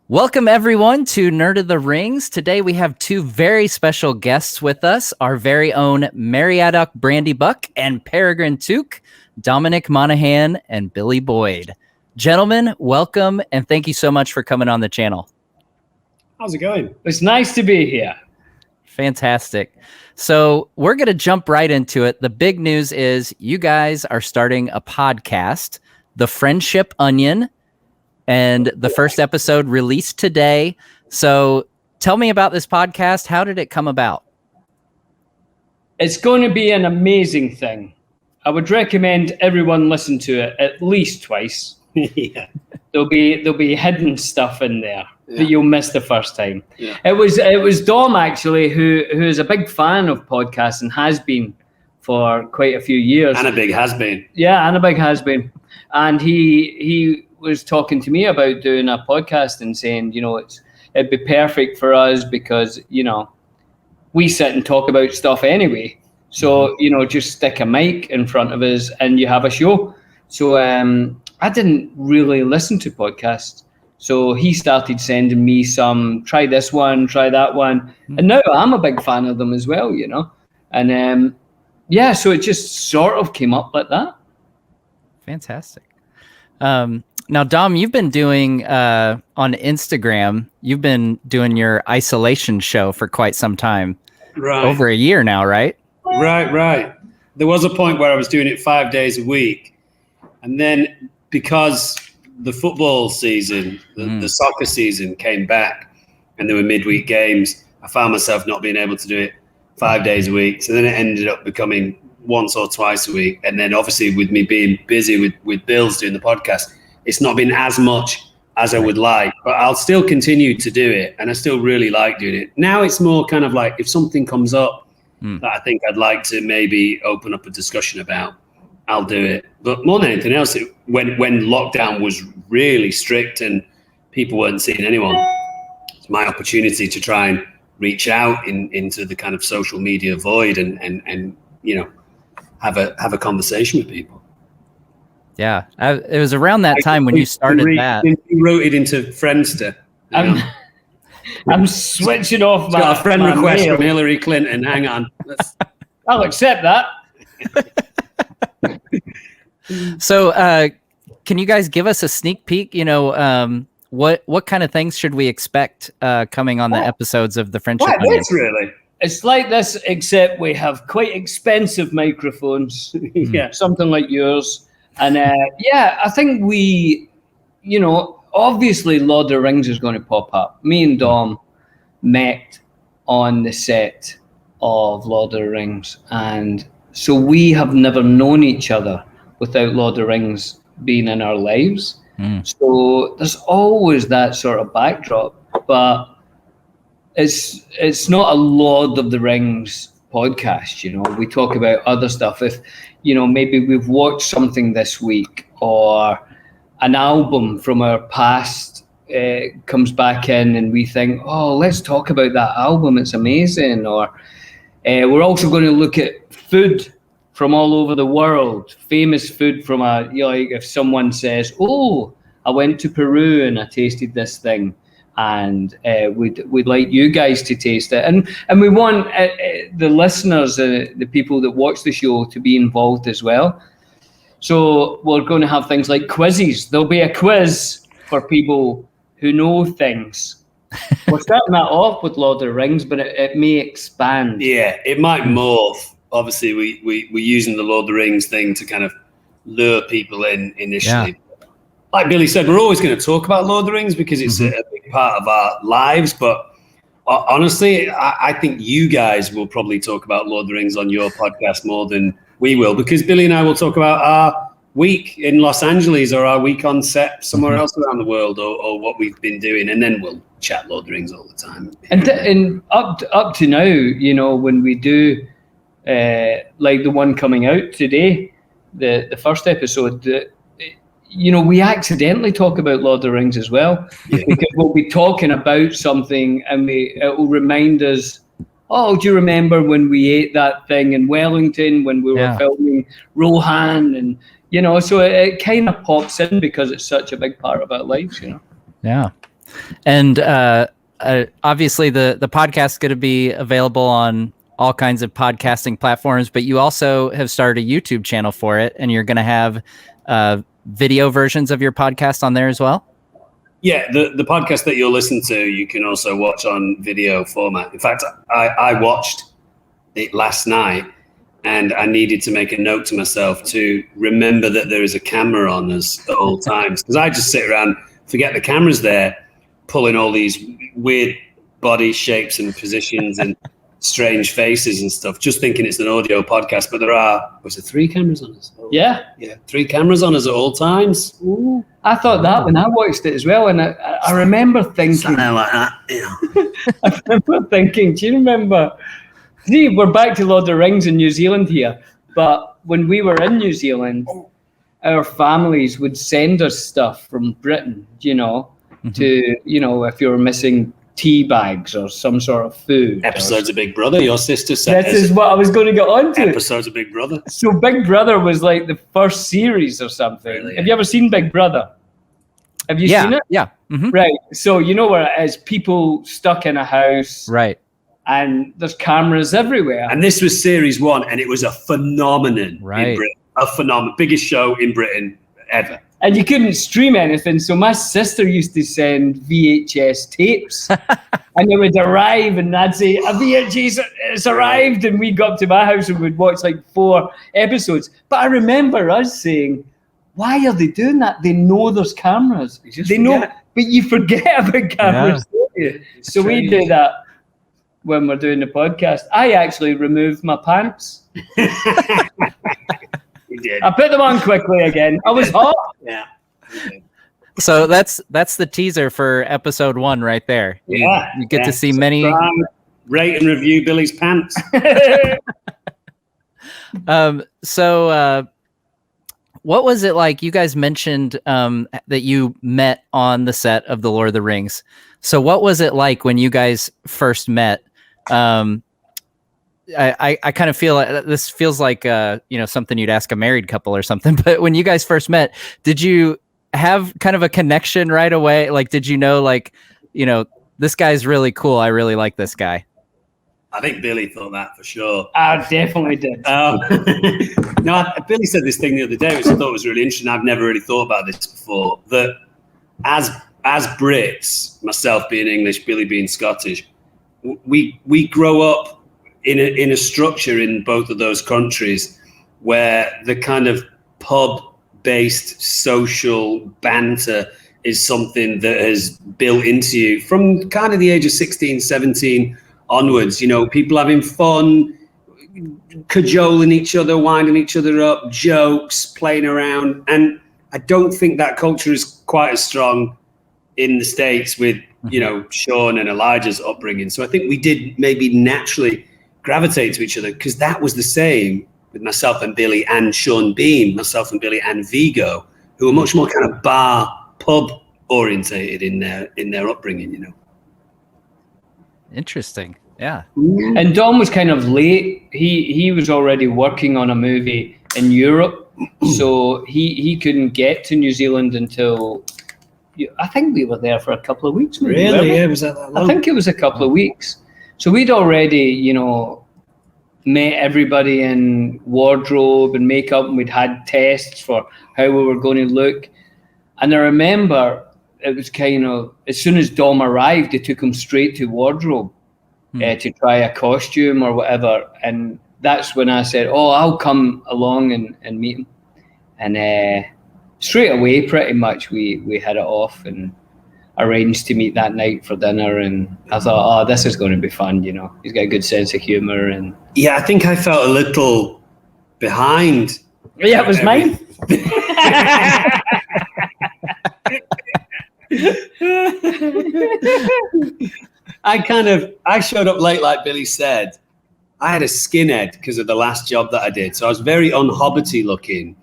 Welcome, everyone, to Nerd of the Rings. Today, we have two very special guests with us, our very own Merry Brandy Buck and Peregrine Took, Dominic Monaghan and Billy Boyd. Gentlemen, welcome, and thank you so much for coming on the channel. How's it going? It's nice to be here. Fantastic. So we're going to jump right into it. The big news is you guys are starting a podcast, The Friendship Onion, and the first episode released today. So tell me about this podcast. How did it come about? It's going to be an amazing thing. I would recommend everyone listen to it at least twice. Yeah. There'll be hidden stuff in there that you'll miss the first time. Yeah. It was Dom actually who is a big fan of podcasts and has been for quite a few years. And a big has been. Yeah, and a big has been. And he was talking to me about doing a podcast and saying, it'd be perfect for us because, we sit and talk about stuff anyway. So, just stick a mic in front of us and you have a show. So I didn't really listen to podcasts. So he started sending me some, try this one, try that one. And now I'm a big fan of them as well, And so it just sort of came up like that. Fantastic. Now, Dom, you've been doing on Instagram, you've been doing your isolation show for quite some time. Right. Over a year now, right? Right. There was a point where I was doing it 5 days a week. And then because the football season, the soccer season came back and there were midweek games, I found myself not being able to do it 5 days a week. So then it ended up becoming once or twice a week. And then obviously with me being busy with Bill's doing the podcast, it's not been as much as I would like, but I'll still continue to do it. And I still really like doing it. Now it's more kind of like if something comes up that I think I'd like to maybe open up a discussion about, I'll do it. But more than anything else, when lockdown was really strict and people weren't seeing anyone, it's my opportunity to try and reach out into the kind of social media void and have a conversation with people. Yeah, it was around that time when you started that. You wrote it into Friendster. I'm switching off my got a friend request mail. from Hillary Clinton. Hang on. I'll accept that. So can you guys give us a sneak peek? What kind of things should we expect coming on the episodes of The Friendship Onion? Really? It's like this, except we have quite expensive microphones. Yeah. Something like yours. And I think we, obviously Lord of the Rings is going to pop up. Me and Dom met on the set of Lord of the Rings. And so we have never known each other without Lord of the Rings being in our lives. So there's always that sort of backdrop. But it's not a Lord of the Rings podcast, we talk about other stuff. If maybe we've watched something this week or an album from our past comes back in and we think, oh, let's talk about that album, it's amazing. Or we're also going to look at food from all over the world, famous food from if someone says, oh, I went to Peru and I tasted this thing, and we'd like you guys to taste it, and we want the listeners, the people that watch the show, to be involved as well. So we're going to have things like quizzes. There'll be a quiz for people who know things. We're starting that off with Lord of the Rings, but it may expand. Yeah, it might morph. Obviously, we're using the Lord of the Rings thing to kind of lure people in initially. Yeah. Like Billy said, we're always going to talk about Lord of the Rings because it's a big part of our lives. But honestly, I think you guys will probably talk about Lord of the Rings on your podcast more than we will, because Billy and I will talk about our week in Los Angeles or our week on set somewhere else around the world, or what we've been doing, and then we'll chat Lord of the Rings all the time. And up to now, when we do like the one coming out today, the first episode, we accidentally talk about Lord of the Rings as well, because we'll be talking about something and it will remind us, oh, do you remember when we ate that thing in Wellington when we were filming Rohan? And, so it kind of pops in because it's such a big part of our lives, Yeah. And obviously the podcast is going to be available on all kinds of podcasting platforms, but you also have started a YouTube channel for it, and you're going to have video versions of your podcast on there as well? Yeah, the podcast that you'll listen to, you can also watch on video format. In fact, I watched it last night, and I needed to make a note to myself to remember that there is a camera on us at all times. Because I just sit around, forget the camera's there, pulling all these weird body shapes and positions and strange faces and stuff, just thinking it's an audio podcast. But was there 3 cameras on us? Oh, yeah, 3 cameras on us at all times. Ooh, I thought that when I watched it as well, and I remember thinking something like that. Yeah. I remember thinking, do you remember? See, we're back to Lord of the Rings in New Zealand here, but when we were in New Zealand, our families would send us stuff from Britain, mm-hmm. to, if you were missing tea bags or some sort of food. Episodes of Big Brother, your sister said. This is what I was going to get on to. Episodes of Big Brother. So Big Brother was like the first series or something. Really? Have you ever seen Big Brother? Have you seen it? Yeah. Mm-hmm. Right. So you know where it is, people stuck in a house. Right. And there's cameras everywhere. And this was series 1, and it was a phenomenon in Britain. A phenomenon. Biggest show in Britain ever. And you couldn't stream anything. So my sister used to send VHS tapes. And they would arrive, and I'd say, a VHS has arrived. And we'd go up to my house and we'd watch like 4 episodes. But I remember us saying, why are they doing that? They know there's cameras. They know, but you forget about cameras. Yeah. So we do that when we're doing the podcast. I actually removed my pants. You did. I put them on quickly again. I was hot. Yeah. So that's the teaser for episode 1 right there. Yeah. You get to see many. Rate and review Billy's pants. So what was it like? You guys mentioned that you met on the set of The Lord of the Rings. So what was it like when you guys first met? I kind of feel like this feels like something you'd ask a married couple or something. But when you guys first met, did you have kind of a connection right away? Like, did you know, this guy's really cool, I really like this guy? I think Billy thought that for sure. I definitely did. No, Billy said this thing the other day, which I thought was really interesting. I've never really thought about this before. That as Brits, myself being English, Billy being Scottish, we grow up in a structure in both of those countries where the kind of pub-based social banter is something that has built into you from kind of the age of 16, 17 onwards. People having fun, cajoling each other, winding each other up, jokes, playing around. And I don't think that culture is quite as strong in the States with, Sean and Elijah's upbringing. So I think we did maybe naturally gravitate to each other because that was the same with myself and Billy and Sean Bean, myself and Billy and Viggo, who were much more kind of pub orientated in their upbringing, Interesting. Yeah. And Dom was kind of late. He was already working on a movie in Europe, so he couldn't get to New Zealand until I think we were there for a couple of weeks. Maybe, really? Yeah, was that long? I think it was a couple of weeks. So we'd already, met everybody in wardrobe and makeup, and we'd had tests for how we were going to look. And I remember it was kind of, as soon as Dom arrived, they took him straight to wardrobe to try a costume or whatever. And that's when I said, I'll come along and meet him. And straight away, pretty much, we hit it off and arranged to meet that night for dinner. And I thought, this is going to be fun, He's got a good sense of humor. And yeah, I think I felt a little behind. Yeah, it was mine. I showed up late, like Billy said. I had a skinhead because of the last job that I did. So I was very un-hobbity looking.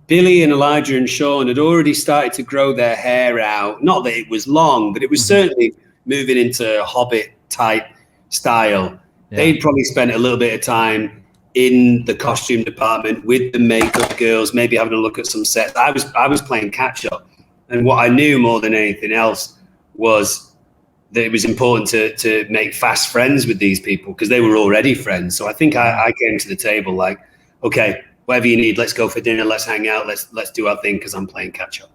Billy and Elijah and Sean had already started to grow their hair out. Not that it was long, but it was certainly moving into Hobbit type style. Yeah. They'd probably spent a little bit of time in the costume department with the makeup girls, maybe having a look at some sets. I was playing catch up. And what I knew more than anything else was that it was important to make fast friends with these people because they were already friends. So I think I came to the table like, okay, whatever you need, let's go for dinner, let's hang out, let's do our thing because I'm playing catch up.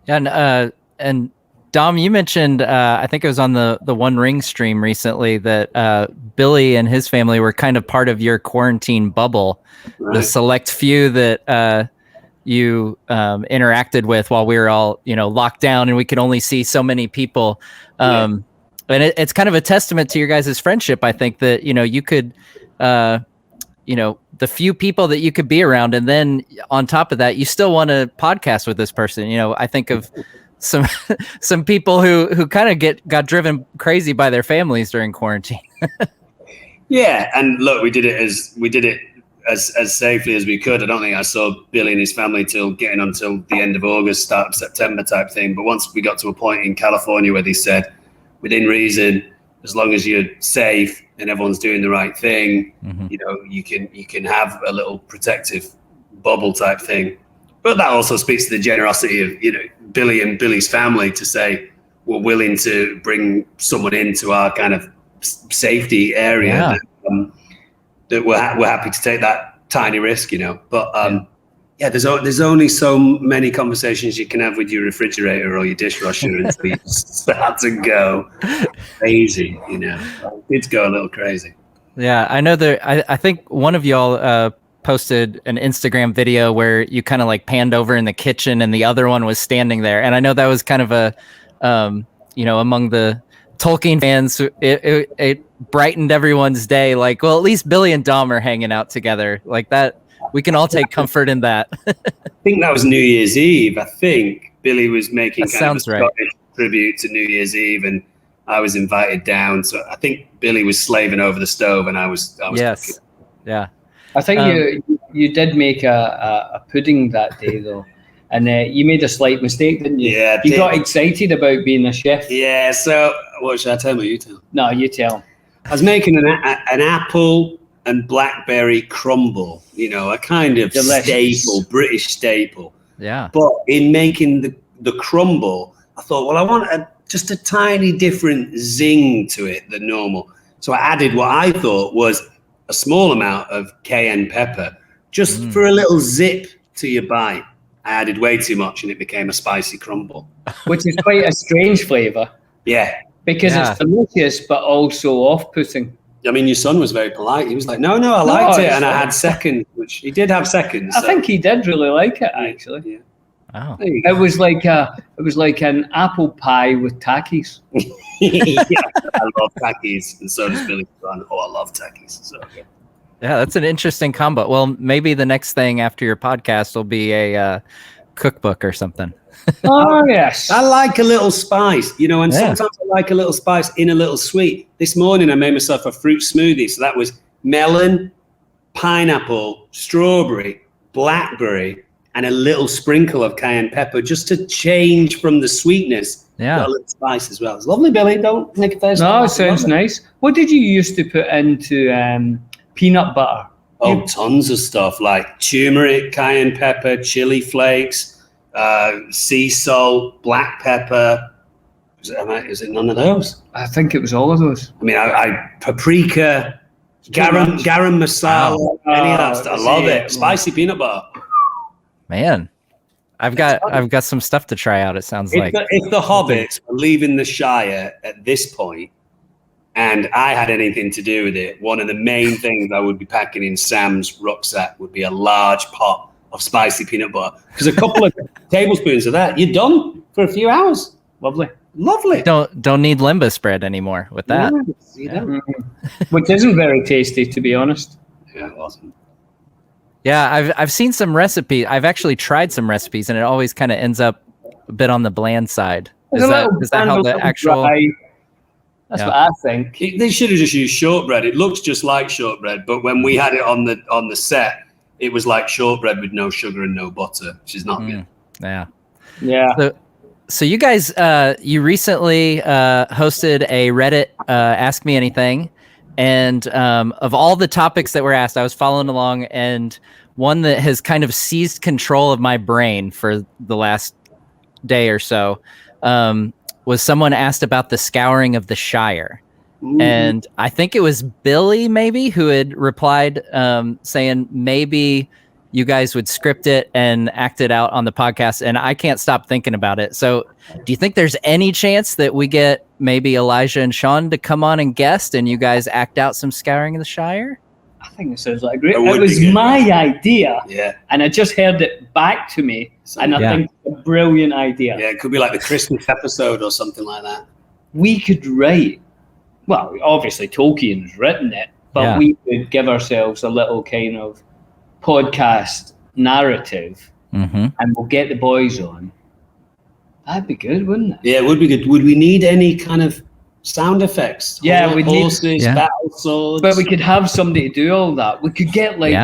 Yeah, and Dom, you mentioned I think it was on the One Ring stream recently that Billy and his family were kind of part of your quarantine bubble, right. The select few that you interacted with while we were all locked down and we could only see so many people. And it's kind of a testament to your guys' friendship. I think that you could the few people that you could be around, and then on top of that, you still want to podcast with this person. I think of some people who kind of got driven crazy by their families during quarantine. Yeah, and look, we did it as safely as we could. I don't think I saw Billy and his family until the end of August, start of September type thing. But once we got to a point in California where they said, within reason, as long as you're safe and everyone's doing the right thing, you can have a little protective bubble type thing. But that also speaks to the generosity of Billy and Billy's family to say we're willing to bring someone into our kind of safety area that we're happy to take that tiny risk, But there's only so many conversations you can have with your refrigerator or your dishwasher until you start to go crazy, Kids go a little crazy. Yeah, I know I think one of y'all posted an Instagram video where you kind of like panned over in the kitchen and the other one was standing there. And I know that was kind of a, among the Tolkien fans, it brightened everyone's day. Like, well, at least Billy and Dom are hanging out together like that. We can all take comfort in that. I think that was New Year's Eve. I think Billy was making kind of a Scottish tribute to New Year's Eve, and I was invited down. So I think Billy was slaving over the stove, and I was. Yes. Cooking. Yeah. I think you did make a pudding that day though, and you made a slight mistake, didn't you? Yeah. You got excited about being a chef. Yeah. So what should I tell you? You tell. No, you tell. I was making an apple and blackberry crumble, a kind of staple, British staple. Yeah. But in making the crumble, I thought, well, I want just a tiny different zing to it than normal. So I added what I thought was a small amount of cayenne pepper, just for a little zip to your bite. I added way too much and it became a spicy crumble. Which is quite a strange flavour. Yeah. Because it's delicious, but also off-putting. I mean, your son was very polite. He was like, no, I liked it. And I had seconds, which he did have seconds. I think he did really like it, actually. Yeah. Wow. It was like an apple pie with Takis. Yeah, I love Takis, and so does Billy's son. Oh, I love Takis. So, yeah, that's an interesting combo. Well, maybe the next thing after your podcast will be a cookbook or something. Oh, yes. I like a little spice, and sometimes I like a little spice in a little sweet. This morning I made myself a fruit smoothie. So that was melon, pineapple, strawberry, blackberry, and a little sprinkle of cayenne pepper just to change from the sweetness. Yeah. Got a little spice as well. It's lovely, Billy. Don't make a face. No, it sounds nice. What did you used to put into peanut butter? Oh, tons of stuff like turmeric, cayenne pepper, chili flakes, sea salt, black pepper. Is it none of those? I think it was all of those. I mean, I paprika, garam masala, any of that stuff. I love it. Spicy peanut butter. Man, I've got some stuff to try out. It sounds like if the hobbits were leaving the Shire at this point, and I had anything to do with it, one of the main things I would be packing in Sam's rucksack would be a large pot of spicy peanut butter. Because a couple of tablespoons of that, you're done for a few hours. Lovely. Don't need limbo spread anymore with that. Which isn't very tasty, to be honest. Yeah, awesome. Yeah, I've seen some recipes. I've actually tried some recipes, and it always kind of ends up a bit on the bland side. Is that how the actual? That's what I think. They should have just used shortbread. It looks just like shortbread, but when we had it on the set, it was like shortbread with no sugar and no butter, which is not good. Yeah. So you guys, you recently hosted a Reddit Ask Me Anything, and of all the topics that were asked, I was following along, and one that has kind of seized control of my brain for the last day or so was someone asked about the scouring of the Shire. Ooh. And I think it was Billy maybe who had replied saying maybe you guys would script it and act it out on the podcast. And I can't stop thinking about it. So do you think there's any chance that we get maybe Elijah and Sean to come on and guest and you guys act out some scouring of the Shire? I think it sounds like great. It It would was be good. my idea, Yeah. and I just heard it back to me, and I think it's a brilliant idea. Yeah, it could be like the Christmas episode or something like that. We could write, well, obviously Tolkien's written it, but we could give ourselves a little kind of podcast narrative, and we'll get the boys on. That'd be good, wouldn't it? Yeah, it would be good. Would we need any kind of sound effects? Yeah, we'd need horses, battle swords. But we could have somebody to do all that. We could get like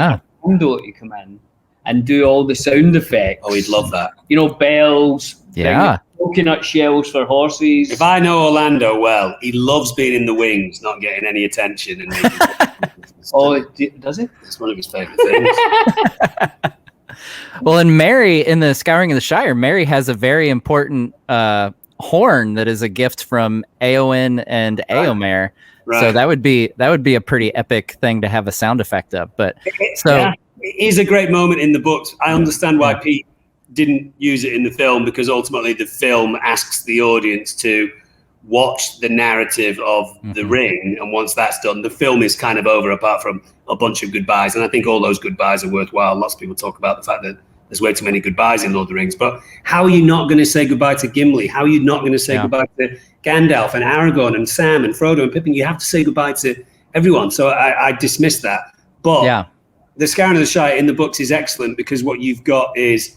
Orlando to come in and do all the sound effects. Oh, we'd love that. You know, bells, Yeah. coconut shells for horses. If I know Orlando well, he loves being in the wings, not getting any attention. And making Does it? It's one of his favourite things. Well, and Merry in the Scouring of the Shire, Merry has a very important horn that is a gift from Éowyn and Éomer. Right. So that would be a pretty epic thing to have a sound effect of. But it is a great moment in the books. I understand why Pete didn't use it in the film, because ultimately the film asks the audience to watch the narrative of the ring, and once that's done, the film is kind of over, apart from a bunch of goodbyes. And I think all those goodbyes are worthwhile. Lots of people talk about the fact that there's way too many goodbyes in Lord of the Rings, but how are you not going to say goodbye to Gimli? How are you not going to say goodbye to Gandalf and Aragorn and Sam and Frodo and Pippin? You have to say goodbye to everyone. So I dismiss that. But the Scouring of the Shire in the books is excellent, because what you've got is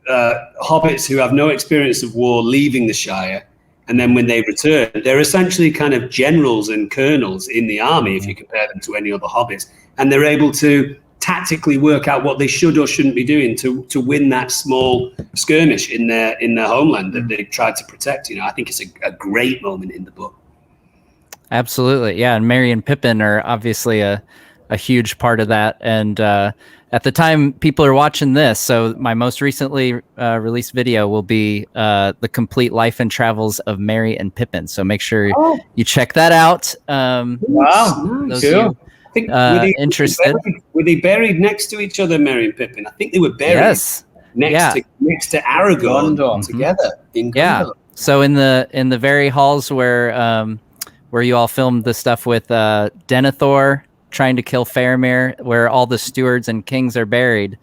hobbits who have no experience of war leaving the Shire, and then when they return, they're essentially kind of generals and colonels in the army, if you compare them to any other hobbits, and they're able to tactically work out what they should or shouldn't be doing to win that small skirmish in their homeland that they tried to protect. I think it's a great moment in the book. Absolutely, yeah. And Merry and Pippin are obviously a huge part of that. And at the time people are watching this, so my most recently released video will be the complete life and travels of Merry and Pippin. So make sure you check that out. Wow, those cool. I think interested. Were they buried next to each other, Merry and Pippin? I think they were buried next to Aragorn together in Gondor. So in the very halls where you all filmed the stuff with Denethor trying to kill Faramir, where all the stewards and kings are buried.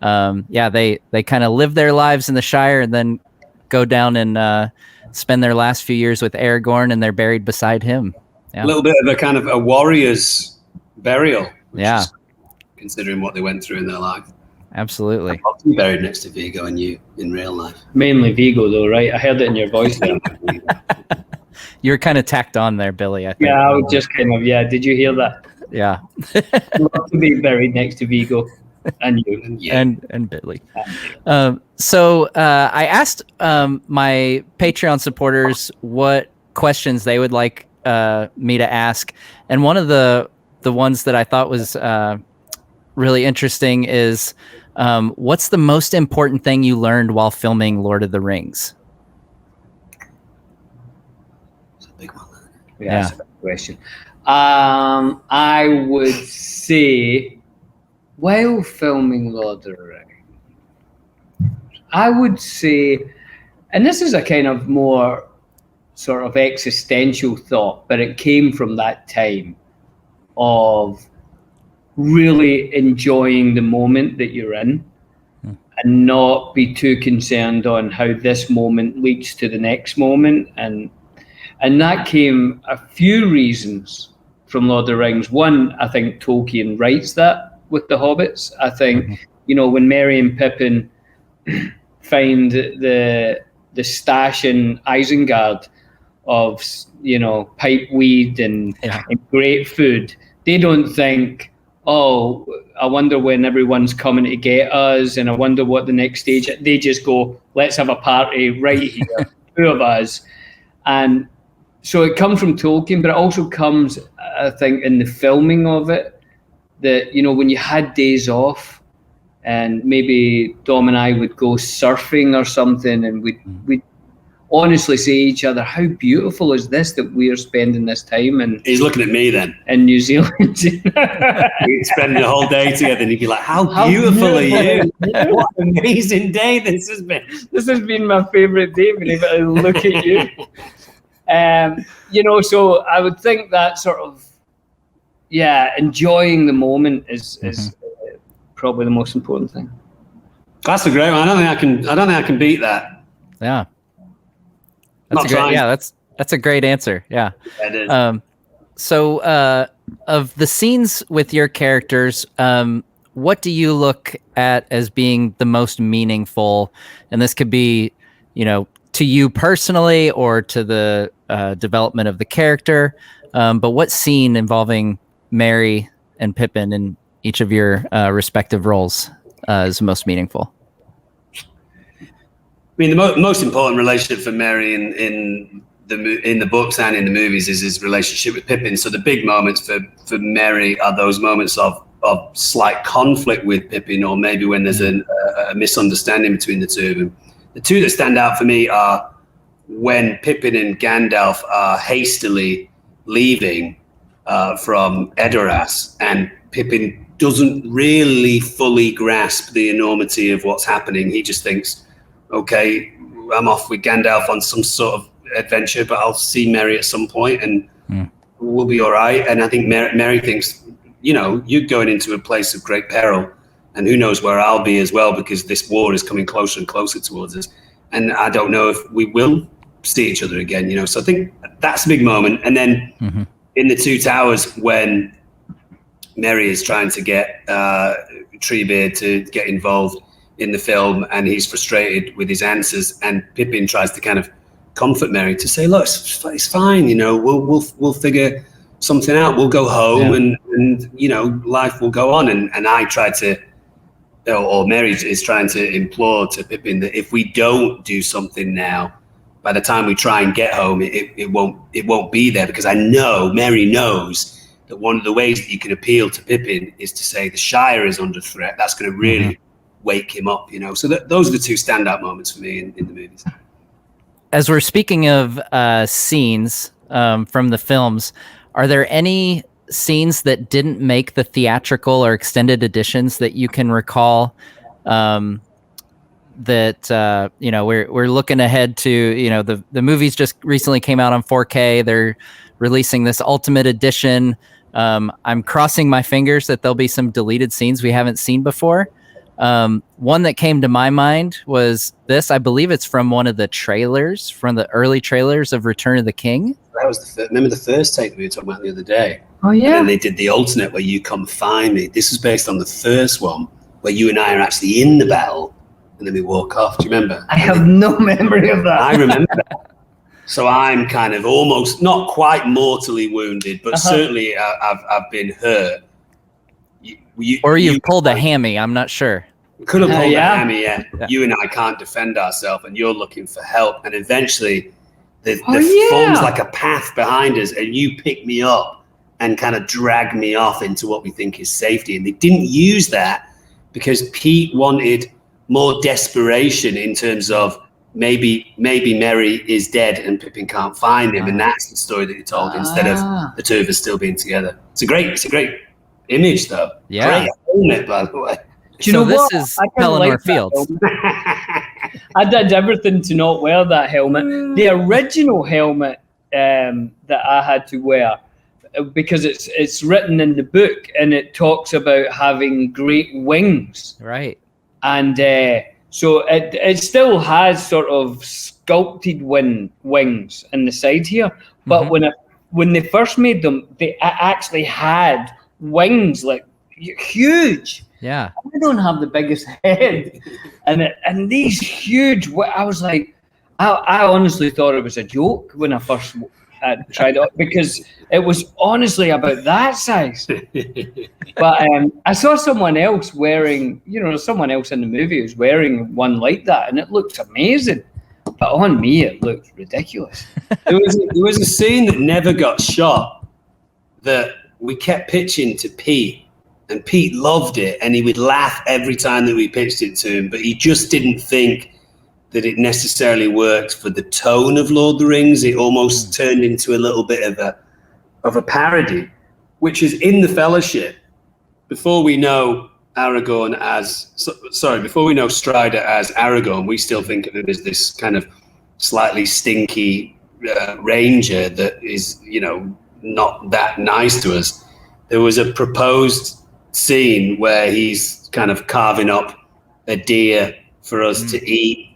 They kind of live their lives in the Shire and then go down and spend their last few years with Aragorn, and they're buried beside him. Yeah. A little bit of a kind of a warrior's burial. Is, considering what they went through in their life. Absolutely. I've often buried next to Viggo and you in real life. Mainly Viggo, though, right? I heard it in your voice there. You're kind of tacked on there, Billy, I think. Yeah, I was just kind of, did you hear that? Yeah. I'd love to be buried next to Viggo and you. And Billy. So I asked my Patreon supporters what questions they would like me to ask. And one of the ones that I thought was really interesting is, what's the most important thing you learned while filming Lord of the Rings? It's a big one. Yeah, that's a big question. I would say, while filming Lord of the Rings, I would say, and this is a kind of more sort of existential thought, but it came from that time of really enjoying the moment that you're in and not be too concerned on how this moment leads to the next moment. And that came a few reasons from Lord of the Rings. One, I think Tolkien writes that with the hobbits. I think, when Merry and Pippin find the stash in Isengard of, pipe weed and great food, they don't think, oh, I wonder when everyone's coming to get us, and I wonder what the next stage. They just go, let's have a party right here, two of us. And so it comes from Tolkien, but it also comes, I think, in the filming of it, that, when you had days off and maybe Dom and I would go surfing or something, and we'd honestly say to each other, how beautiful is this that we are spending this time in? He's looking at me then. In New Zealand. We'd spend the whole day together and he'd be like, how beautiful are you? What an amazing day this has been. This has been my favourite day, being able to look at you. So I would think that sort of, enjoying the moment is probably the most important thing. That's a great one. I don't think I can beat that. Yeah. That's a great answer. Yeah. It is. So of the scenes with your characters, what do you look at as being the most meaningful? And this could be, to you personally or to the development of the character. But what scene involving Merry and Pippin in each of your respective roles is most meaningful? I mean, the most important relationship for Merry in the books and in the movies is his relationship with Pippin. So the big moments for Merry are those moments of slight conflict with Pippin, or maybe when there's a misunderstanding between the two of them. The two that stand out for me are when Pippin and Gandalf are hastily leaving from Edoras, and Pippin doesn't really fully grasp the enormity of what's happening. He just thinks, okay, I'm off with Gandalf on some sort of adventure, but I'll see Merry at some point and we'll be all right. And I think Merry thinks, you're going into a place of great peril, and who knows where I'll be as well, because this war is coming closer and closer towards us. And I don't know if we will see each other again, So I think that's a big moment. And then in the Two Towers, when Merry is trying to get Treebeard to get involved in the film, and he's frustrated with his answers, and Pippin tries to kind of comfort Merry to say, look, it's fine, we'll figure something out, we'll go home and life will go on. And I try to, or Merry is trying to implore to Pippin that if we don't do something now, by the time we try and get home, it won't be there, because I know Merry knows that one of the ways that you can appeal to Pippin is to say the Shire is under threat. That's going to really wake him up, So those are the two standout moments for me in the movies. As we're speaking of scenes from the films, are there any scenes that didn't make the theatrical or extended editions that you can recall? That we're looking ahead to, the movies just recently came out on 4K. They're releasing this Ultimate Edition. I'm crossing my fingers that there'll be some deleted scenes we haven't seen before. One that came to my mind was this. I believe it's from one of the trailers, from the early trailers of Return of the King. That was remember the first take that we were talking about the other day? Oh, yeah. And they did the alternate where you come find me. This is based on the first one, where you and I are actually in the battle, and then we walk off. Do you remember? I have no memory of that. I remember that. So I'm kind of almost, not quite mortally wounded, but certainly I've been hurt. You've pulled a hammy, I'm not sure. We could have pulled a hammy, yeah. You and I can't defend ourselves, and you're looking for help. And eventually there forms like a path behind us, and you pick me up and kind of drag me off into what we think is safety. And they didn't use that because Pete wanted more desperation in terms of maybe Merry is dead and Pippin can't find him, and that's the story that he told instead of the two of us still being together. It's a great image, though. Yeah. Great helmet, by the way. Do you know this what? is Pelennor Fields. I did everything to not wear that helmet. The original helmet that I had to wear, because it's written in the book, and it talks about having great wings. Right. And so it still has sort of sculpted wings in the side here. But when they first made them, they actually had wings like huge. Yeah. I don't have the biggest head, and these huge. I was like, I honestly thought it was a joke when I first tried it, because it was honestly about that size. But I saw someone else wearing, someone else in the movie was wearing one like that, and it looked amazing. But on me, it looked ridiculous. There was a scene that never got shot that we kept pitching to Pete. And Pete loved it, and he would laugh every time that we pitched it to him, but he just didn't think that it necessarily worked for the tone of Lord of the Rings. It almost turned into a little bit of a parody, which is in the Fellowship. Before we know Aragorn before we know Strider as Aragorn, we still think of him as this kind of slightly stinky ranger that is, not that nice to us. There was a proposed scene where he's kind of carving up a deer for us to eat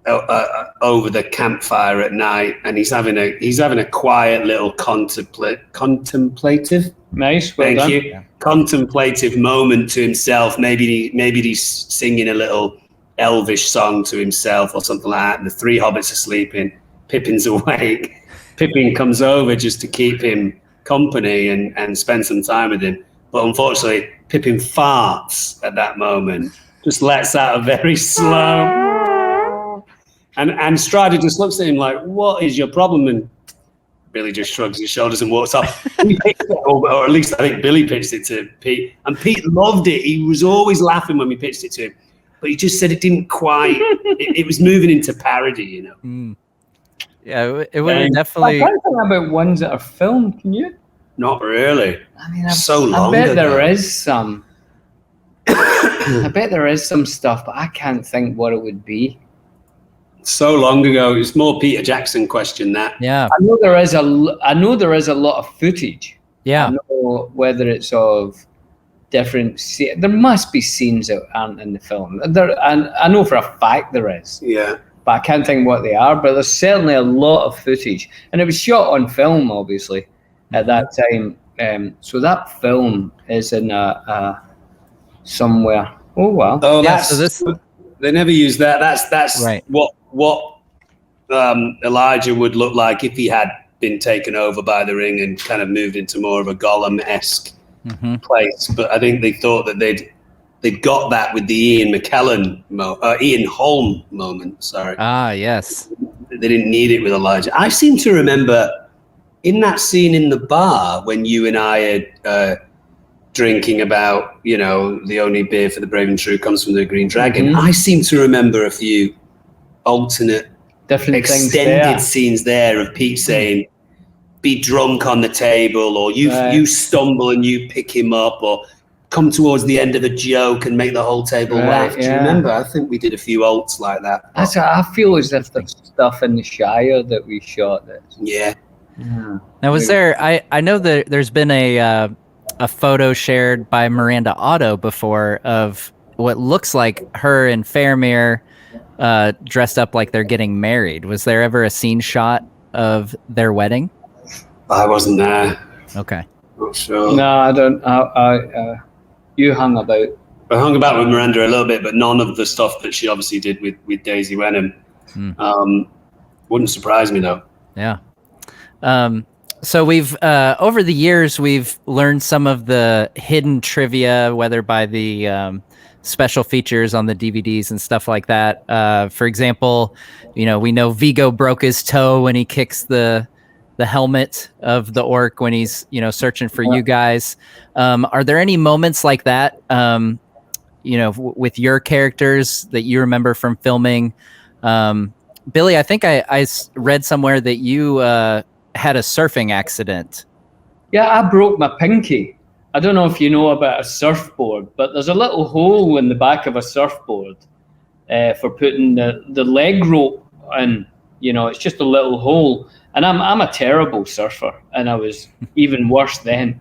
over the campfire at night, and he's having a quiet little contemplative. Nice, well thank done. you. Yeah. Contemplative moment to himself. Maybe he's singing a little elvish song to himself or something like that. And the three hobbits are sleeping. Pippin's awake. Pippin comes over just to keep him company and spend some time with him. But unfortunately, Pippin farts at that moment. Just lets out a very slow. And Strider just looks at him like, "What is your problem?" And Billy just shrugs his shoulders and walks off. He pitched it, or at least I think Billy pitched it to Pete. And Pete loved it. He was always laughing when we pitched it to him. But he just said it didn't quite, it was moving into parody, Yeah, it would definitely. I can't think about ones that are filmed, can you? Not really. I mean, so long I bet ago. there is some. I bet there is some stuff, but I can't think what it would be. So long ago. It's more Peter Jackson question that. Yeah. I know there is a lot of footage. Yeah. I know whether it's of different. There must be scenes that aren't in the film. And I know for a fact there is. Yeah. But I can't think what they are. But there's certainly a lot of footage, and it was shot on film, obviously, at that time. So that film is in somewhere. Oh wow. Oh, Yeah, so this. They never use that. That's Right. What Elijah would look like if he had been taken over by the ring and kind of moved into more of a Gollum-esque place. But I think they thought that they'd got that with the Ian Holm moment. Sorry. Ah, yes. They didn't need it with Elijah. I seem to remember in that scene in the bar when you and I are drinking about, the only beer for the brave and true comes from the Green Dragon. I seem to remember a few alternate, different extended scenes there of Pete saying, "Be drunk on the table," or you stumble and you pick him up, or come towards the end of a joke and make the whole table laugh. Do you remember? I think we did a few alts like that. That's what I feel as if there's stuff in the Shire that we shot. Yeah. Now, was there? I know that there's been a photo shared by Miranda Otto before of what looks like her and Faramir dressed up like they're getting married. Was there ever a scene shot of their wedding? I wasn't there. Okay. Not sure. No, I don't. You hung about. I hung about with Miranda a little bit, but none of the stuff that she obviously did with Daisy Wenham. Wouldn't surprise me though. Yeah. So we've over the years we've learned some of the hidden trivia, whether by the special features on the DVDs and stuff like that. For example, we know Viggo broke his toe when he kicks the helmet of the orc when he's searching for you guys. Are there any moments like that with your characters that you remember from filming? Billy, I think I read somewhere that you had a surfing accident. Yeah, I broke my pinky. I don't know if you know about a surfboard, but there's a little hole in the back of a surfboard for putting the leg rope in. It's just a little hole. And I'm a terrible surfer, and I was even worse then.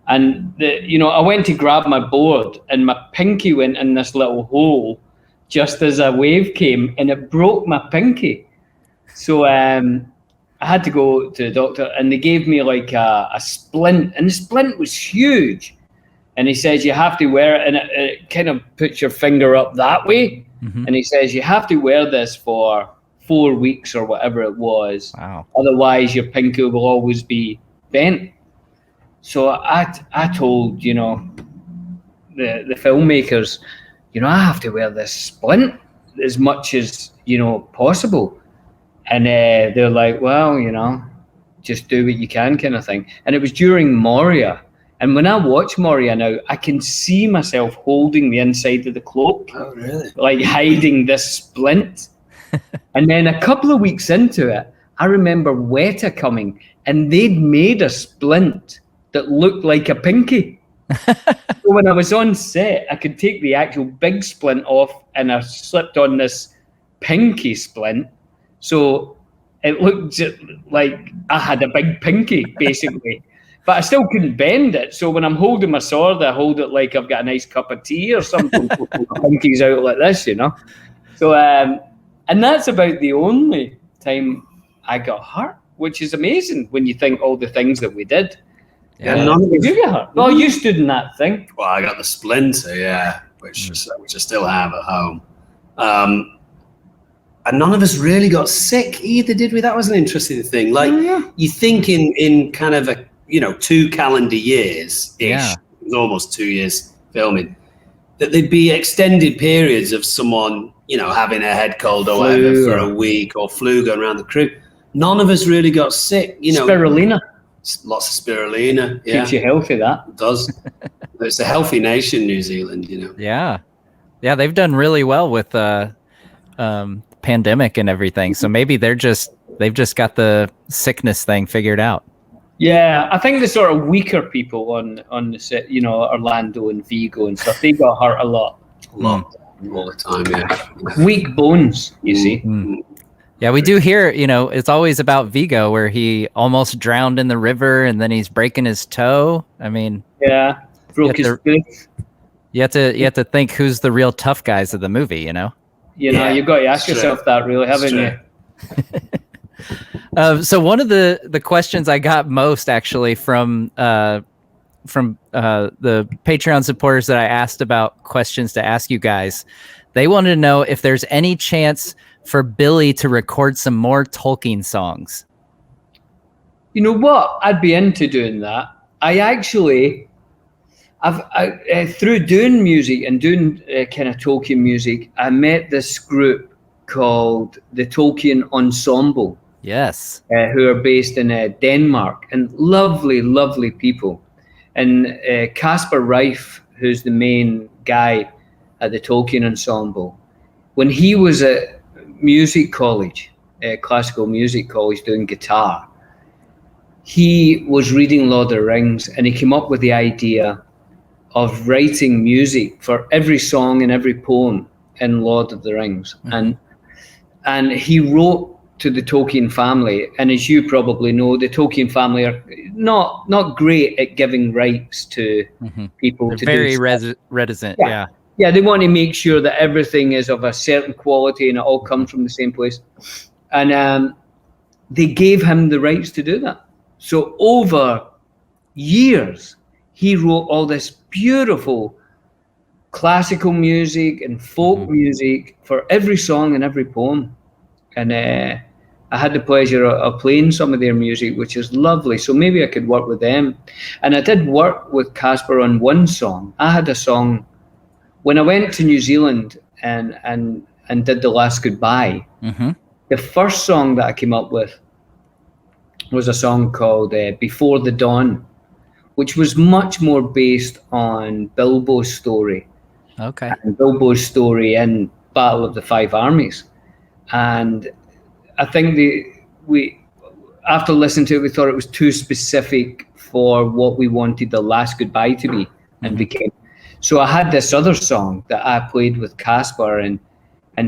And I went to grab my board, and my pinky went in this little hole just as a wave came, and it broke my pinky. So I had to go to the doctor, and they gave me like a splint, and the splint was huge. And he says you have to wear it, and it kind of puts your finger up that way. And he says you have to wear this for 4 weeks or whatever it was. Wow. Otherwise, your pinky will always be bent. So I told the filmmakers, I have to wear this splint as much as possible. And they're like, well, just do what you can, kind of thing. And it was during Moria. And when I watch Moria now, I can see myself holding the inside of the cloak. Oh, really? Like hiding this splint. And then a couple of weeks into it, I remember Weta coming, and they'd made a splint that looked like a pinky. So when I was on set, I could take the actual big splint off, and I slipped on this pinky splint. So it looked just like I had a big pinky, basically. But I still couldn't bend it. So when I'm holding my sword, I hold it like I've got a nice cup of tea or something. Pinky's out like this, you know. So, and that's about the only time I got hurt, which is amazing when you think all the things that we did. Yeah. None of you get hurt. Well, you stood in that thing. Well, I got the splinter, yeah, which I still have at home. And none of us really got sick either, did we? That was an interesting thing. Like, you think in kind of a, 2 calendar years-ish, it was almost 2 years filming, that there'd be extended periods of someone, having a head cold or whatever for a week, or flu going around the crew. None of us really got sick, Spirulina. Lots of spirulina. Yeah. Keeps you healthy, that. It does. It's a healthy nation, New Zealand, Yeah. Yeah, they've done really well with pandemic and everything. So maybe they've just got the sickness thing figured out. Yeah, I think the sort of weaker people on the set, Orlando and Viggo and stuff, they got hurt a lot. All the time, yeah. Weak bones, you see. Yeah, we do hear, it's always about Viggo, where he almost drowned in the river and then he's breaking his toe. I mean, yeah, broke his tooth. You have to think who's the real tough guys of the movie, You've got to ask yourself that, really, haven't you? So one of the questions I got most actually from the Patreon supporters that I asked about questions to ask you guys, they wanted to know if there's any chance for Billy to record some more Tolkien songs. You know what? I'd be into doing that. Through doing music and doing kind of Tolkien music, I met this group called the Tolkien Ensemble. Yes. Who are based in Denmark, and lovely, lovely people. And Casper Reif, who's the main guy at the Tolkien Ensemble, when he was at music college, classical music college, doing guitar, he was reading Lord of the Rings, and he came up with the idea of writing music for every song and every poem in Lord of the Rings. And he wrote to the Tolkien family, and as you probably know, the Tolkien family are not great at giving rights to people. They're to very do reticent. Yeah, they want to make sure that everything is of a certain quality and it all comes from the same place. And they gave him the rights to do that. So over years, he wrote all this beautiful classical music and folk music for every song and every poem. And I had the pleasure of playing some of their music, which is lovely. So maybe I could work with them. And I did work with Casper on one song. I had a song when I went to New Zealand and did The Last Goodbye. The first song that I came up with was a song called Before the Dawn, which was much more based on Bilbo's story. Okay. And Bilbo's story in Battle of the Five Armies. And I think we after listening to it, we thought it was too specific for what we wanted The Last Goodbye to be and became. So I had this other song that I played with Casper, and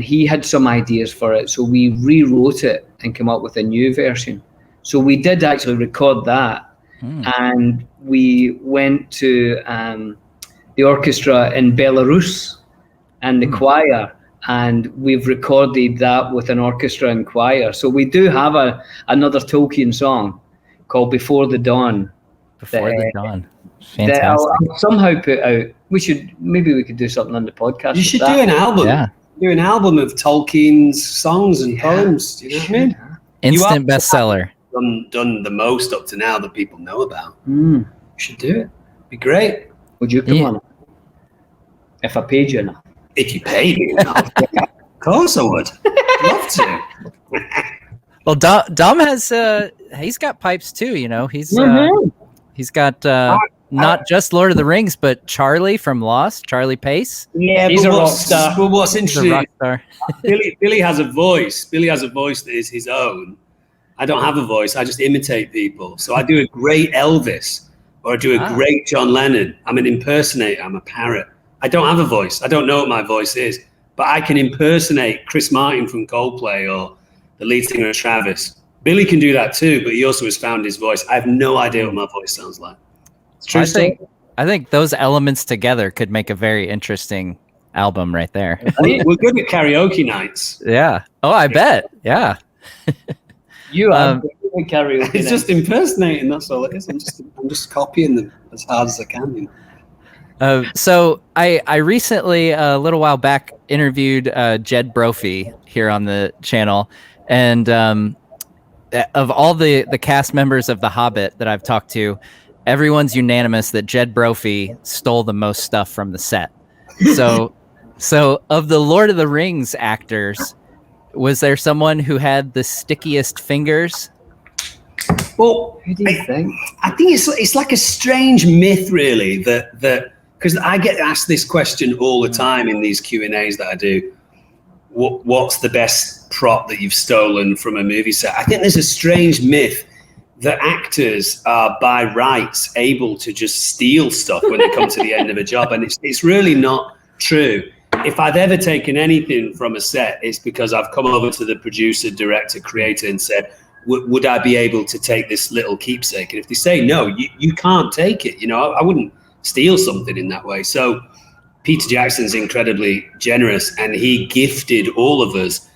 he had some ideas for it. So we rewrote it and came up with a new version. So we did actually record that, and we went to the orchestra in Belarus and the choir, and we've recorded that with an orchestra and choir. So we do have another Tolkien song called Before the Dawn. Before the Dawn. Fantastic. That I'll somehow put out. Maybe we could do something on the podcast. You should do an album. Yeah. Do an album of Tolkien's songs and poems. Do you know what I mean? Instant bestseller. Done the most up to now that people know about. You should do it. Be great. Would you come on it? If I paid you enough. If you paid me enough. Of course I would. Love to. Well, Dom has he's got pipes too, He's got not just Lord of the Rings, but Charlie from Lost, Charlie Pace. Yeah, he's but a rock star. But what's He's a interesting, rock star. Billy has a voice. Billy has a voice that is his own. I don't have a voice. I just imitate people. So I do a great Elvis, or I do a great John Lennon. I'm an impersonator. I'm a parrot. I don't have a voice. I don't know what my voice is, but I can impersonate Chris Martin from Coldplay or the lead singer of Travis. Billy can do that too, but he also has found his voice. I have no idea what my voice sounds like. It's true. I think those elements together could make a very interesting album right there. We're good at karaoke nights. Yeah. Oh, I bet. Yeah. You are karaoke. It's just impersonating. That's all it is. I'm just copying them as hard as I can. So I recently, a little while back, interviewed Jed Brophy here on the channel, and of all the cast members of The Hobbit that I've talked to, everyone's unanimous that Jed Brophy stole the most stuff from the set. So of the Lord of the Rings actors, was there someone who had the stickiest fingers? Well, who do you think? I think it's like a strange myth, really, that because I get asked this question all the time in these Q&As that I do. What's the best prop that you've stolen from a movie set? I think there's a strange myth that actors are by rights able to just steal stuff when they come to the end of a job, and it's really not true. If I've ever taken anything from a set, it's because I've come over to the producer, director, creator and said, would I be able to take this little keepsake? And if they say no, you can't take it. I wouldn't steal something in that way. So Peter Jackson's incredibly generous, and he gifted all of us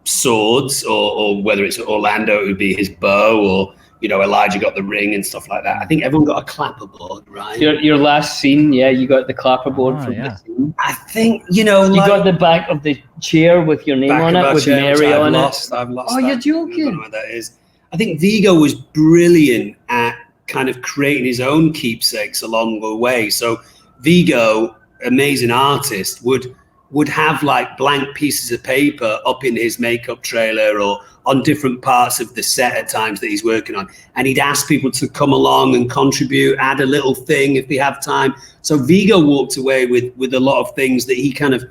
swords, or whether it's Orlando, it would be his bow, or Elijah got the ring and stuff like that. I think everyone got a clapperboard, right? Your last scene, yeah, you got the clapperboard from the scene. I think you got the back of the chair with your name on it, with Mary on it. I've lost. Oh, you're joking! I don't know what that is. I think Viggo was brilliant at kind of creating his own keepsakes along the way. So Viggo, amazing artist, would have like blank pieces of paper up in his makeup trailer or on different parts of the set at times that he's working on. And he'd ask people to come along and contribute, add a little thing if they have time. So Viggo walked away with a lot of things that he kind of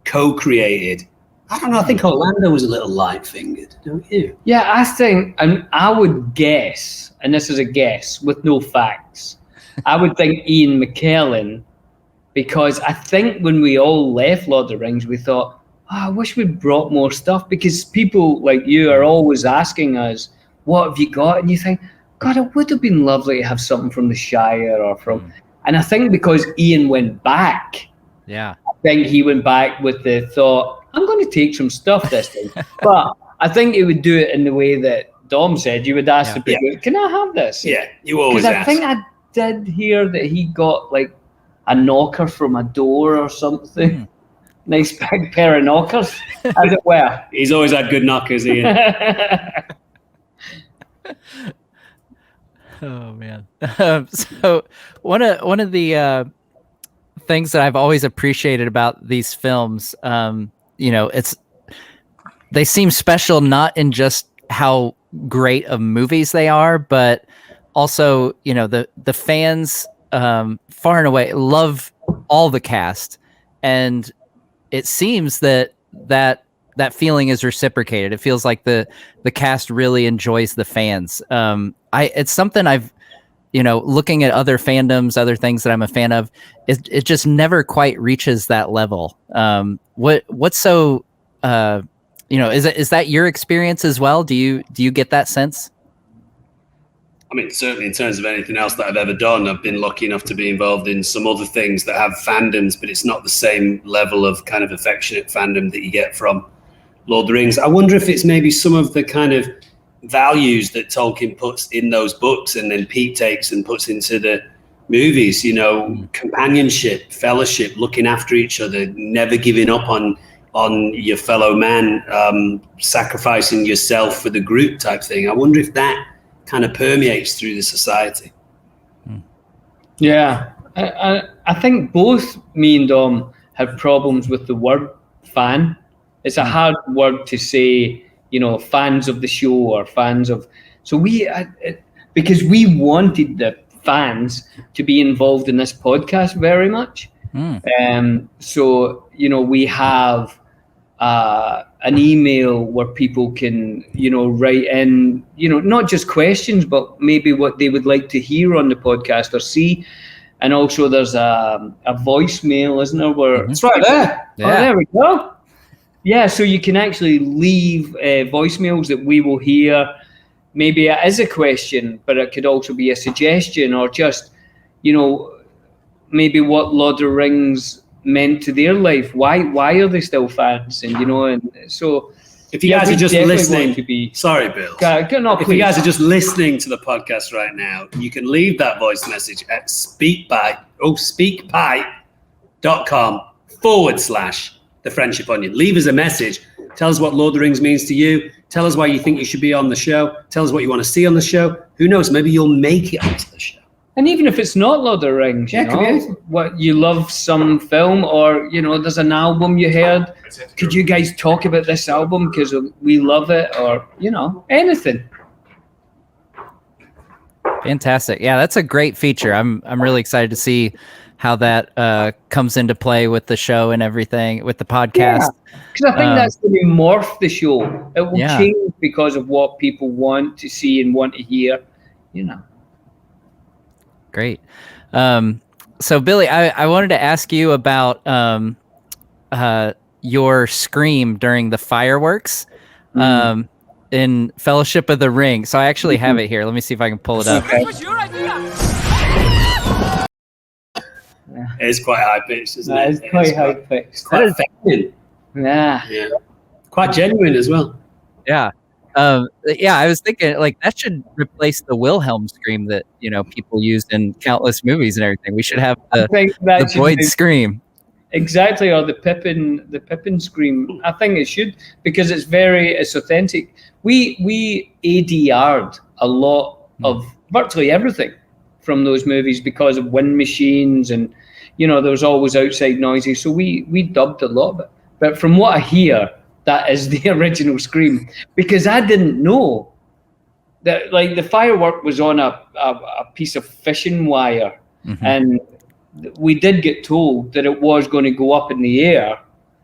co-created. I don't know, I think Orlando was a little light-fingered, don't you? Yeah, I think, and I would guess, and this is a guess with no facts, I would think Ian McKellen, because I think when we all left Lord of the Rings, we thought, I wish we'd brought more stuff, because people like you are always asking us, what have you got? And you think, God, it would have been lovely to have something from the Shire or from... And I think because Ian went back, I think he went back with the thought, I'm going to take some stuff this time. But I think he would do it in the way that Dom said. You would ask the people, can I have this? Yeah, you always ask. Because I think I did hear that he got like a knocker from a door or something. Nice big pair of knockers, as it were. He's always had good knockers, Ian. Oh man! So one of the things that I've always appreciated about these films, they seem special not in just how great of movies they are, but also the fans far and away love all the cast, and it seems that feeling is reciprocated. It feels like the cast really enjoys the fans. It's something I've, looking at other fandoms, other things that I'm a fan of, it just never quite reaches that level. What's so, is that your experience as well? Do you get that sense? I mean, certainly in terms of anything else that I've ever done, I've been lucky enough to be involved in some other things that have fandoms, but it's not the same level of kind of affectionate fandom that you get from Lord of the Rings. I wonder if it's maybe some of the kind of values that Tolkien puts in those books and then Pete takes and puts into the movies, companionship, fellowship, looking after each other, never giving up on your fellow man, sacrificing yourself for the group type thing. I wonder if that kind of permeates through the society. Yeah, I think both me and Dom have problems with the word fan. It's a hard word to say, fans of the show or fans of. So because we wanted the fans to be involved in this podcast very much. So, you know, we have an email where people can, you know, write in, you know, not just questions, but maybe what they would like to hear on the podcast or see. And also there's a voicemail, isn't there? Where it's right there. Yeah. Oh, there we go. Yeah, so you can actually leave voicemails that we will hear. Maybe it is a question, but it could also be a suggestion, or just, you know, maybe what Lord of the Rings meant to their life. Why are they still fans? And, you know, and so if you guys are just listening, sorry, Bill. If you guys are just listening to the podcast right now, you can leave that voice message at speakpipe.com/The Friendship Onion. Leave us a message. Tell us what Lord of the Rings means to you. Tell us why you think you should be on the show. Tell us what you want to see on the show. Who knows? Maybe you'll make it onto the show. And even if it's not Lord of the Rings, you know, what you love some film, or, you know, there's an album you heard. Could you guys talk about this album because we love it, or, you know, anything? Fantastic. Yeah, that's a great feature. I'm really excited to see how that comes into play with the show and everything, with the podcast. Because I think that's going to morph the show. It will change because of what people want to see and want to hear, you know. Great. So Billy, I wanted to ask you about your scream during the fireworks in Fellowship of the Ring. So I actually have it here. Let me see if I can pull it up. Okay. It's quite high pitched, isn't it? It's quite high pitched. Quite feminine. Yeah. Quite genuine as well. Yeah. I was thinking, like, that should replace the Wilhelm scream that, you know, people used in countless movies and everything. We should have the Boyd scream. Exactly, or the Pippin scream. I think it should, because it's authentic. We ADR'd a lot of virtually everything from those movies because of wind machines, and, you know, there was always outside noises. So we dubbed a lot of it. But from what I hear, that is the original scream, because I didn't know that, like, the firework was on a piece of fishing wire, and we did get told that it was going to go up in the air,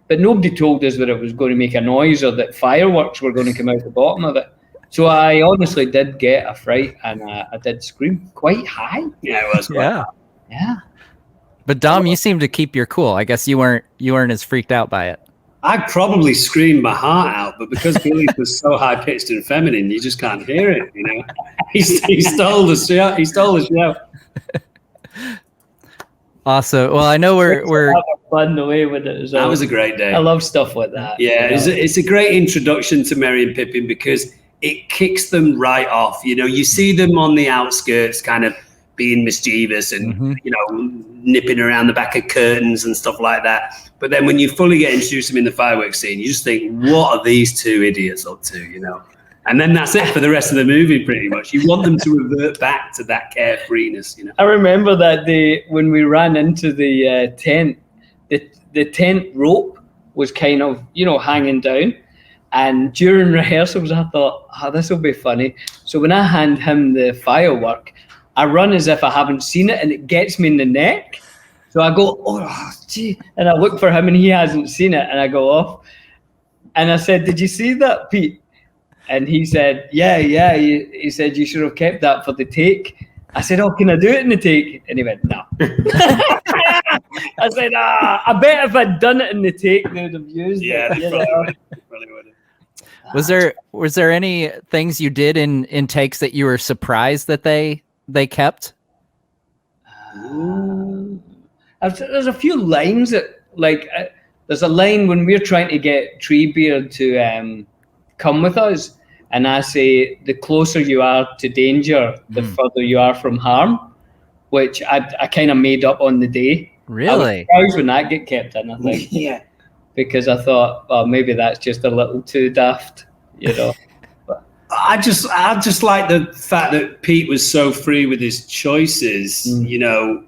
but nobody told us that it was going to make a noise or that fireworks were going to come out the bottom of it. So I honestly did get a fright, and I did scream quite high. Yeah, it was. Yeah. But Dom, you seem to keep your cool. I guess you weren't as freaked out by it. I probably screamed my heart out, but because Billy was so high pitched and feminine, you just can't hear it. You know, he stole the show. He stole the show. Awesome. Well, I know we're fun away with it as well. That was a great day. I love stuff like that. Yeah, it's a great introduction to Merry and Pippin, because it kicks them right off. You know, you see them on the outskirts, kind of being mischievous and you know, nipping around the back of curtains and stuff like that. But then when you fully get introduced to them in the fireworks scene, you just think, what are these two idiots up to? You know. And then that's it for the rest of the movie, pretty much. You want them to revert back to that carefreeness, you know. I remember that day when we ran into the tent. The tent rope was kind of, you know, hanging down. And during rehearsals, I thought, this will be funny. So when I hand him the firework, I run as if I haven't seen it, and it gets me in the neck. So I go, oh, gee. And I look for him, and he hasn't seen it. And I go off. And I said, did you see that, Pete? And he said, yeah. He said, you should have kept that for the take. I said, oh, can I do it in the take? And he went, no. I said, I bet if I'd done it in the take, they would have used it. Yeah, probably would have. Was there any things you did in takes that you were surprised that they kept? There's a few lines that, like, there's a line when we're trying to get Treebeard to come with us, and I say, the closer you are to danger, the further you are from harm, which I kind of made up on the day. Really? I was surprised when that get kept in, I think. Yeah. Because I thought, well, maybe that's just a little too daft, you know. I just like the fact that Pete was so free with his choices. You know,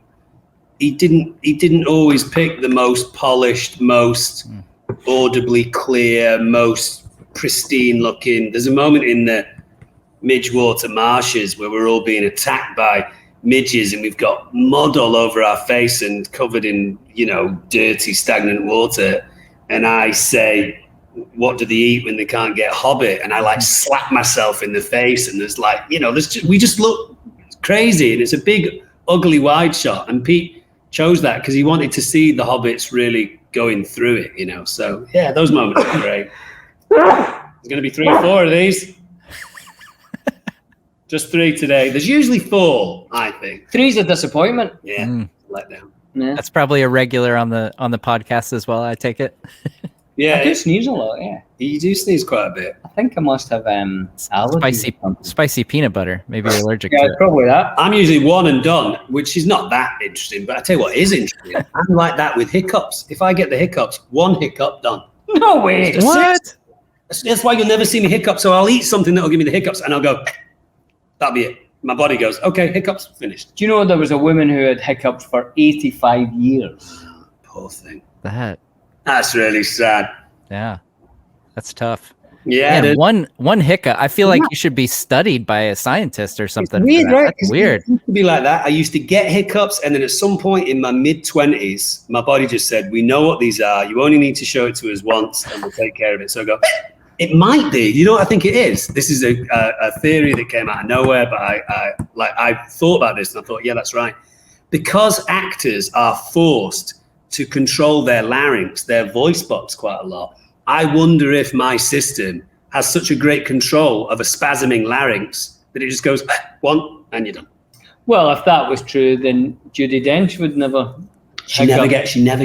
he didn't always pick the most polished, most audibly clear, most pristine looking. There's a moment in the Midgewater marshes where we're all being attacked by midges and we've got mud all over our face and covered in, dirty, stagnant water. And I say, what do they eat when they can't get hobbit? And I like slap myself in the face. And there's like, we just look crazy. And it's a big, ugly wide shot. And Pete chose that because he wanted to see the hobbits really going through it, So yeah, those moments are great. There's going to be 3 or 4 of these. Just 3 today. There's usually 4, I think. 3's a disappointment. Yeah, let down. Yeah. That's probably a regular on the podcast as well, I take it. Yeah, I do sneeze a lot, yeah. You do sneeze quite a bit. I think I must have Spicy peanut butter. Maybe you're allergic to it. Probably that. I'm usually one and done, which is not that interesting, but I tell you what is interesting. I'm like that with hiccups. If I get the hiccups, 1 hiccup done. No way. What? That's why you'll never see me hiccup. So I'll eat something that'll give me the hiccups and I'll go, that'll be it. My body goes, okay, hiccups, finished. Do you know there was a woman who had hiccups for 85 years? Poor thing. That's really sad. Yeah. That's tough. Yeah. Man, one hiccup. I feel like you should be studied by a scientist or something. It's weird, right? That's weird. It used to be like that. I used to get hiccups, and then at some point in my mid-20s, my body just said, we know what these are. You only need to show it to us once, and we'll take care of it. So I go, it might be. You know what I think it is? This is a theory that came out of nowhere, but I thought about this, and I thought, yeah, that's right. Because actors are forced to control their larynx, their voice box quite a lot, I wonder if my system has such a great control of a spasming larynx that it just goes, 1, and you're done. Well, if that was true, then Judi Dench would never... She never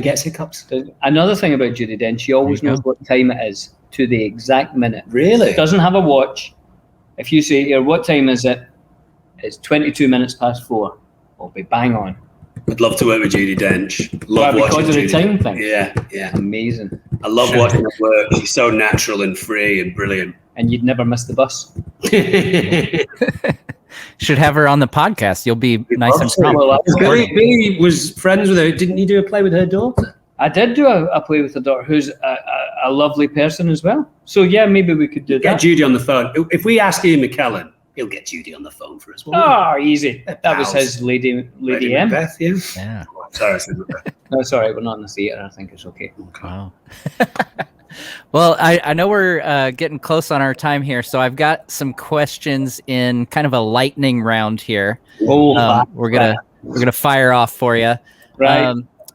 gets hiccups. Another thing about Judi Dench, she always knows what time it is to the exact minute. Really? Doesn't have a watch. If you say, here, what time is it? It's 22 minutes past 4. I'll be bang on. I'd love to work with Judi Dench. Love watching because of the time thing. Yeah. Amazing. I love watching her work. She's so natural and free and brilliant. And you'd never miss the bus. Should have her on the podcast. You'll be nice and prompt. Billy was friends with her. Didn't you do a play with her daughter? I did do a play with her daughter, who's a lovely person as well. So yeah, maybe we could do that. Get Judy on the phone. If we ask Ian McKellen, he'll get Judy on the phone for us. Easy. That was his Lady M. Macbeth, yeah. Sorry, I said Macbeth. No, it's all right. We're not in the theatre. I think it's okay. Wow. Well, I know we're getting close on our time here, so I've got some questions in kind of a lightning round here. We're gonna fire off for you. Right.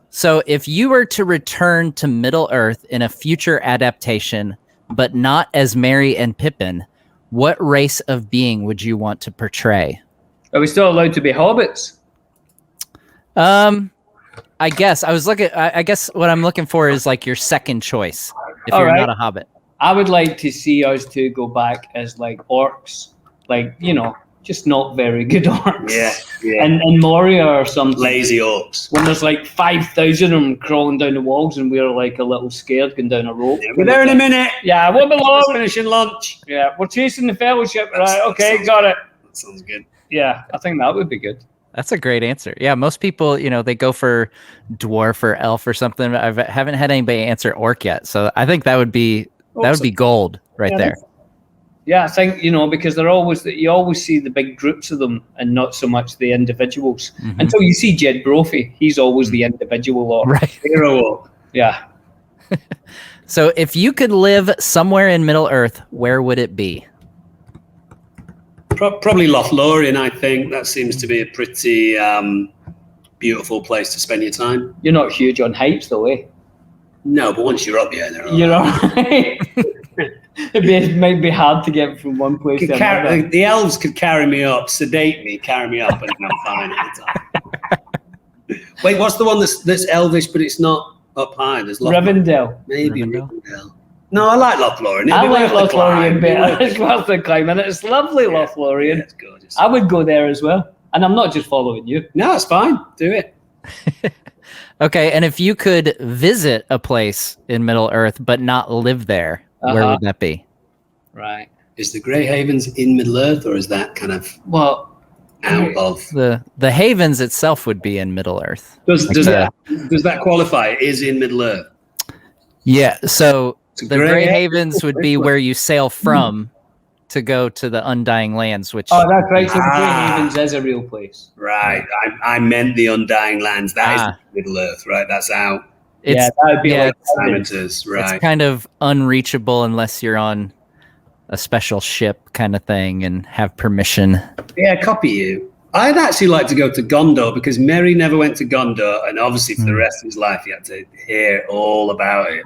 So if you were to return to Middle Earth in a future adaptation, but not as Merry and Pippin, what race of being would you want to portray? Are we still allowed to be hobbits? I guess I guess what I'm looking for is like your second choice if All you're right. not a hobbit. I would like to see us to go back as like orcs, like, just not very good orcs. Yeah. And Moria or something. Lazy orcs. When there's like 5,000 of them crawling down the walls and we're like a little scared going down a rope. Yeah, we're there in a minute. Yeah, we'll be long. Finishing lunch. Yeah, we're chasing the fellowship. Right, okay, got it. That sounds good. Yeah, I think that would be good. That's a great answer. Yeah, most people, they go for dwarf or elf or something. I haven't had anybody answer orc yet, so I think that would be gold right there. Yeah, I think because they're always you always see the big groups of them and not so much the individuals. Mm-hmm. Until you see Jed Brophy, he's always the individual orc. Right. Hero orc. Yeah. So if you could live somewhere in Middle Earth, where would it be? Probably Lothlorien, I think. That seems to be a pretty beautiful place to spend your time. You're not huge on heights, though, eh? No, but once you're up here, they're all You're all right. It might be hard to get from one place to another. The elves could carry me up, sedate me, carry me up, and I'm fine at the time. Wait, what's the one that's elvish, but it's not up high? There's Rivendell. Maybe Rivendell. No, I like Lothlorien. I like Lothlorien better. It's worth the climbing. It's lovely, Lothlorien. Yeah, it's gorgeous. I would go there as well. And I'm not just following you. No, it's fine. Do it. Okay, and if you could visit a place in Middle Earth but not live there, where would that be? Right. Is the Grey Havens in Middle Earth, or is that kind of out of the Havens itself would be in Middle Earth? Does that qualify? It is in Middle Earth. Yeah. So the Grey Havens would be where you sail from, to go to the Undying Lands, which Oh, that's right. So Grey Havens is a real place. Right. I meant the Undying Lands. That is Middle Earth, right? That's out. That would be like parameters, right? It's kind of unreachable unless you're on a special ship kind of thing and have permission. Yeah, copy you. I'd actually like to go to Gondor because Merry never went to Gondor, and obviously for the rest of his life he had to hear all about it.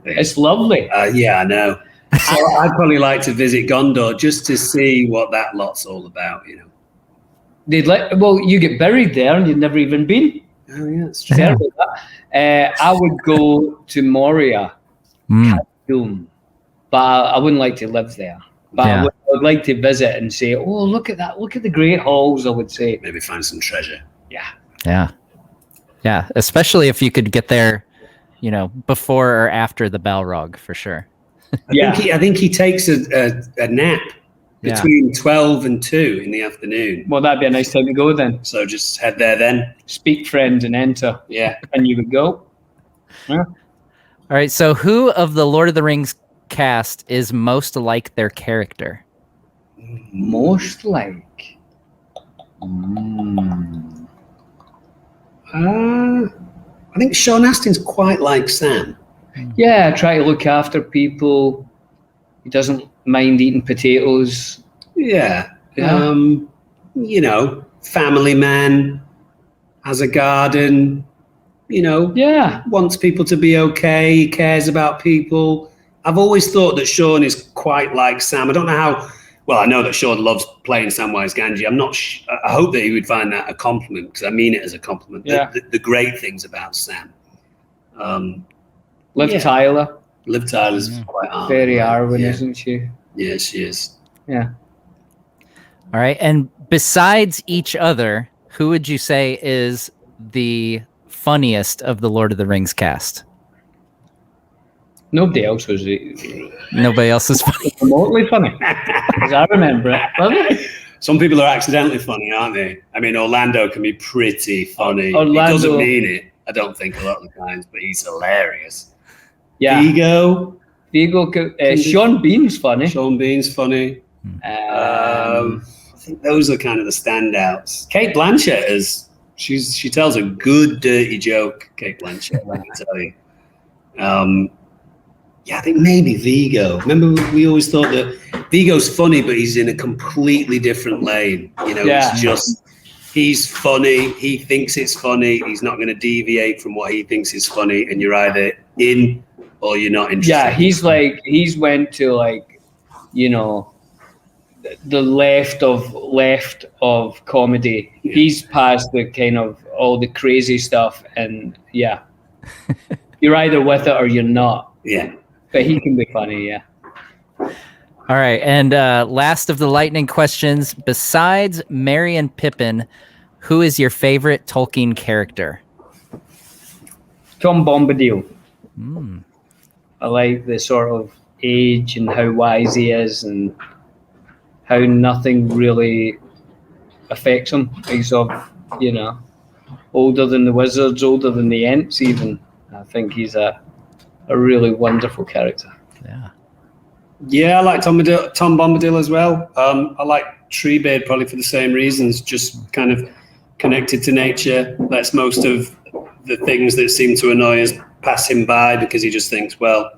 It's lovely. Yeah, I know. So I'd probably like to visit Gondor just to see what that lot's all about, you know. You get buried there and you've never even been. Oh yeah, it's true. I would go to Moria, Doom, but I wouldn't like to live there. But I would like to visit and say, "Oh, look at that! Look at the Great Halls." I would say maybe find some treasure. Yeah. Especially if you could get there, you know, before or after the Balrog, for sure. I think he takes a nap between 12 and 2 in the afternoon. Well, that'd be a nice time to go then. So just head there then. Speak friends and enter. Yeah. And you would go. Yeah. All right. So who of the Lord of the Rings cast is most like their character? Most like? I think Sean Astin's quite like Sam. Yeah, try to look after people. He doesn't mind eating potatoes. Yeah. You know, family man, has a garden, you know. Yeah. Wants people to be okay. He cares about people. I've always thought that Sean is quite like Sam. I don't know how. Well, I know that Sean loves playing Samwise Gamgee. I'm not. I hope that he would find that a compliment because I mean it as a compliment. Yeah. The great things about Sam. Liv Tyler. Liv Tyler's quite very Arwen, isn't she? Yeah, she is. Yeah. All right. And besides each other, who would you say is the funniest of the Lord of the Rings cast? Nobody else was. Nobody else is funny. Remotely funny. As I remember it. Some people are accidentally funny, aren't they? I mean, Orlando can be pretty funny. He doesn't mean it, I don't think, a lot of the times, but he's hilarious. Yeah. Viggo. Sean Bean's funny. Sean Bean's funny. I think those are kind of the standouts. Kate Blanchett she tells a good dirty joke. Kate Blanchett, let me tell you. I think maybe Viggo. Remember, we always thought that Viggo's funny, but he's in a completely different lane. You know, he's funny. He thinks it's funny. He's not going to deviate from what he thinks is funny, and you're either in or you're not interested. Yeah, he's went to you know, the left of comedy. Yeah. He's past the kind of all the crazy stuff, and you're either with it or you're not. Yeah. But he can be funny, yeah. All right, and last of the lightning questions. Besides Merry and Pippin, who is your favorite Tolkien character? Tom Bombadil. I like the sort of age and how wise he is and how nothing really affects him. He's sort of, you know, older than the wizards, older than the Ents even. I think he's a really wonderful character. Yeah, I like Tom Bombadil as well. I like Treebeard probably for the same reasons, just kind of connected to nature, lets most of the things that seem to annoy us pass him by because he just thinks, well,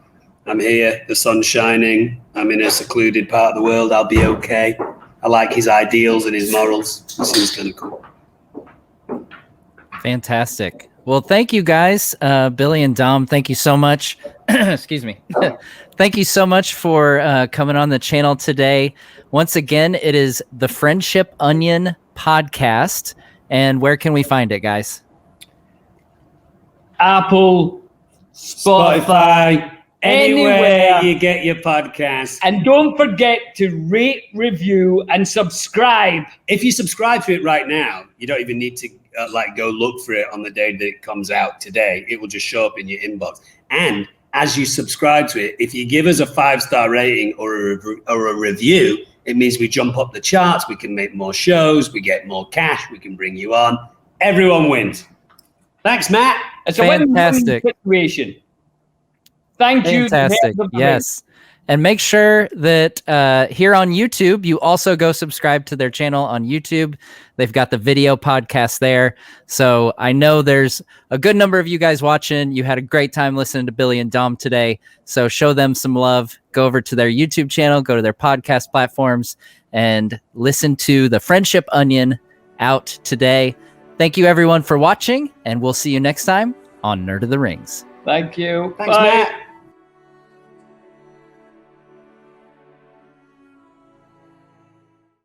I'm here, the sun's shining, I'm in a secluded part of the world, I'll be okay. I like his ideals and his morals. It seems kind of cool. Fantastic. Well, thank you guys, Billy and Dom. Thank you so much. Excuse me. Thank you so much for coming on the channel today. Once again, it is the Friendship Onion podcast. And where can we find it, guys? Apple, Spotify, anywhere you get your podcast. And don't forget to rate, review, and subscribe. If you subscribe to it right now, you don't even need to go look for it on the day that it comes out today. It will just show up in your inbox. And as you subscribe to it, if you give us a 5-star rating or a review, it means we jump up the charts, we can make more shows, we get more cash, we can bring you on. Everyone wins. Thanks, Matt. It's a win-win situation. Thank you. Fantastic. Yes. And make sure that here on YouTube, you also go subscribe to their channel on YouTube. They've got the video podcast there. So I know there's a good number of you guys watching. You had a great time listening to Billy and Dom today. So show them some love. Go over to their YouTube channel, go to their podcast platforms, and listen to The Friendship Onion out today. Thank you, everyone, for watching, and we'll see you next time on Nerd of the Rings. Thank you. Thanks, Bye. Matt.